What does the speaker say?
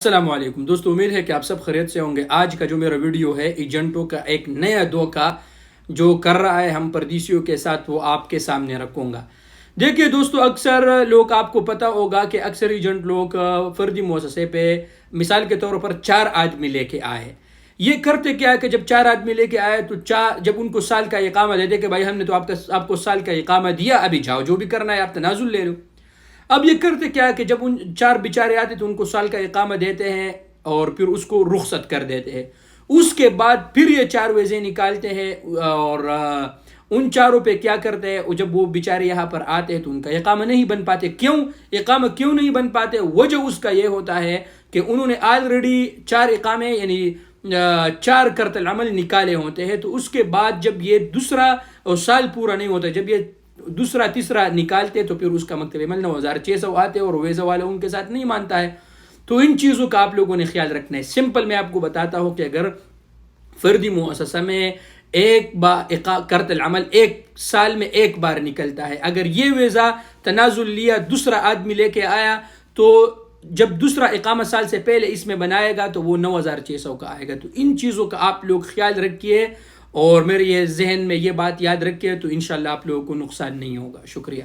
السلام علیکم دوستو، امید ہے کہ آپ سب خیریت سے ہوں گے۔ آج کا جو میرا ویڈیو ہے ایجنٹوں کا ایک نیا دھوکہ جو کر رہا ہے ہم پردیسیوں کے ساتھ، وہ آپ کے سامنے رکھوں گا۔ دیکھیے دوستو، اکثر لوگ، آپ کو پتہ ہوگا کہ اکثر ایجنٹ لوگ فردی مؤسسے پہ مثال کے طور پر 4 آدمی لے کے آئے۔ یہ کرتے کیا ہے کہ جب 4 آدمی لے کے آئے تو جب ان کو سال کا اقامہ دے دے کہ بھائی ہم نے تو آپ کو سال کا اقامہ دیا، ابھی جاؤ جو بھی کرنا ہے آپ تنازل لے لو۔ اب یہ کرتے کیا ہے کہ جب ان 4 بیچارے آتے تو ان کو سال کا اقامہ دیتے ہیں اور پھر اس کو رخصت کر دیتے ہیں۔ اس کے بعد پھر یہ 4 ویزے نکالتے ہیں اور ان 4 پہ کیا کرتے ہیں، جب وہ بیچارے یہاں پر آتے ہیں تو ان کا اقامہ نہیں بن پاتے۔ اقامہ کیوں نہیں بن پاتے؟ وجہ اس کا یہ ہوتا ہے کہ انہوں نے آلریڈی 4 اقامے یعنی 4 کرت العمل نکالے ہوتے ہیں، تو اس کے بعد جب یہ دوسرا سال پورا نہیں ہوتا، جب یہ دوسرا تیسرا نکالتے تو پھر اس کا مکتب عمل 9600 آتے اور ویزا والا ان کے ساتھ نہیں مانتا ہے۔ تو ان چیزوں کا آپ لوگوں نے خیال رکھنا ہے۔ سمپل میں آپ کو بتاتا ہوں کہ اگر فردی مؤسسہ میں ایک بار کرت العمل 1 سال میں 1 بار نکلتا ہے، اگر یہ ویزا تنازل لیا دوسرا آدمی لے کے آیا تو جب دوسرا اقامہ سال سے پہلے اس میں بنائے گا تو وہ 9600 کا آئے گا۔ تو ان چیزوں کا آپ لوگ خیال رکھیے اور میرے یہ ذہن میں یہ بات یاد رکھیے تو انشاءاللہ آپ لوگوں کو نقصان نہیں ہوگا۔ شکریہ۔